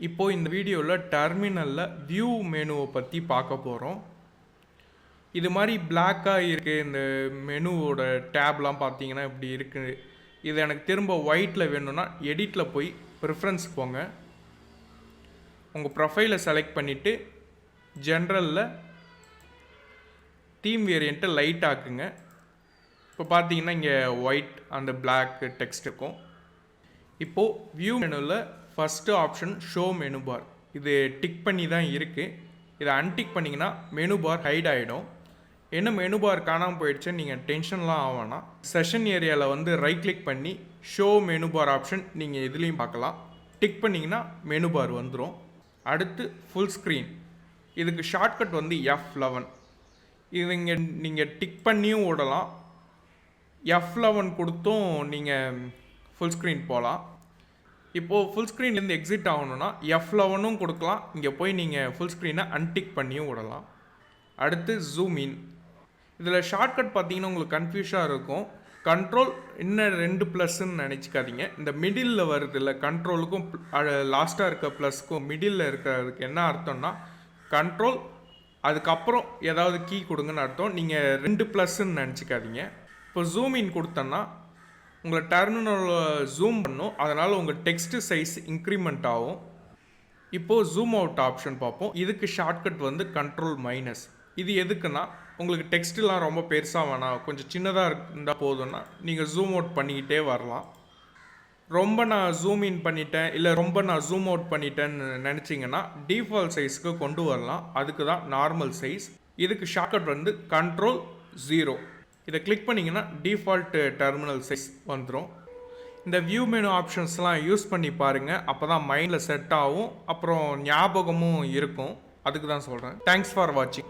இப்போது இந்த வீடியோவில் டெர்மினலில் வியூ மெனுவை பற்றி பார்க்க போகிறோம். இது மாதிரி பிளாக்காக இருக்குது. இந்த மெனுவோட டேப்லாம் பார்த்தீங்கன்னா இப்படி இருக்குது. இது எனக்கு திரும்ப ஒயிட்டில் வேணும்னா எடிட்டில் போய் ப்ரிஃபரன்ஸ் போங்க. உங்கள் ப்ரொஃபைலை செலக்ட் பண்ணிவிட்டு ஜென்ரலில் தீம் வேரியண்ட்டை லைட் ஆக்குங்க. இப்போ பார்த்தீங்கன்னா இங்கே ஒயிட் அந்த பிளாக் டெக்ஸ்ட் இருக்கும். இப்போது வியூ மெனுவில் first option show menu bar, இது டிக் பண்ணி தான் இருக்குது. இதை அன்டிக் பண்ணிங்கன்னா மெனு பார் ஹைட் ஆகிடும். என்ன மெனு பார் காணாமல் போயிடுச்சுன்னு நீங்கள் டென்ஷன்லாம் ஆகணும். செஷன் ஏரியாவில் வந்து ரைட் கிளிக் பண்ணி ஷோ மெனு பார் ஆப்ஷன் நீங்கள் இதுலேயும் பார்க்கலாம். டிக் பண்ணிங்கன்னா மெனு பார் வந்துடும். அடுத்து ஃபுல் ஸ்க்ரீன், இதுக்கு ஷார்ட்கட் வந்து F11. இது இங்கே நீங்கள் டிக் பண்ணியும் விடலாம், F11 கொடுத்தும் நீங்கள் ஃபுல் ஸ்க்ரீன் போகலாம். இப்போது ஃபுல் ஸ்க்ரீன்லேருந்து எக்ஸிட் ஆகணுன்னா F11ம் கொடுக்கலாம். இங்கே போய் நீங்கள் ஃபுல் ஸ்க்ரீனை அன்டிக் பண்ணியும் விடலாம். அடுத்து ஜூம் இன், இதில் ஷார்ட்கட் பார்த்தீங்கன்னா உங்களுக்கு கன்ஃபியூஷாக இருக்கும். கண்ட்ரோல் இன்னும் 2 ப்ளஸ்ன்னு நினச்சிக்காதீங்க. இந்த மிடில் வருது இல்லை, கண்ட்ரோலுக்கும் லாஸ்ட்டாக இருக்க ப்ளஸ்க்கும் மிடில் இருக்கிறதுக்கு என்ன அர்த்தம்னா கண்ட்ரோல் அதுக்கப்புறம் ஏதாவது கீ கொடுங்கன்னு அர்த்தம். நீங்கள் 2 ப்ளஸ்ன்னு நினச்சிக்காதீங்க. இப்போ ஜூம் இன் கொடுத்தோன்னா உங்களை டெர்மினலில் ஜூம் பண்ணும், அதனால் உங்கள் டெக்ஸ்ட்டு சைஸ் இன்க்ரிமெண்ட் ஆகும். இப்போது ஜூம் அவுட் ஆப்ஷன் பார்ப்போம். இதுக்கு ஷார்ட்கட் வந்து கண்ட்ரோல்-. இது எதுக்குன்னா உங்களுக்கு டெக்ஸ்ட்லாம் ரொம்ப பெருசாக வேணாம், கொஞ்சம் சின்னதாக இருந்தால் போதும்னா நீங்கள் ஜூம் அவுட் பண்ணிக்கிட்டே வரலாம். ரொம்ப நான் ஜூம் இன் பண்ணிட்டேன் இல்லை ரொம்ப நான் ஜூம் அவுட் பண்ணிட்டேன்னு நினச்சிங்கன்னா டிஃபால்ட் சைஸ்க்கு கொண்டு வரலாம். அதுக்கு தான் நார்மல் சைஸ். இதுக்கு ஷார்ட்கட் வந்து Ctrl+0. இதை கிளிக் பண்ணிங்கன்னா டிஃபால்ட் டெர்மினல் சைஸ் வந்துடும். இந்த வியூ மெனு ஆப்ஷன்ஸ்லாம் யூஸ் பண்ணி பாருங்கள், அப்போ தான் மைண்டில் செட் ஆகும், அப்புறம் ஞாபகமும் இருக்கும். அதுக்கு தான் சொல்கிறேன். தேங்க்ஸ் ஃபார் வாட்சிங்.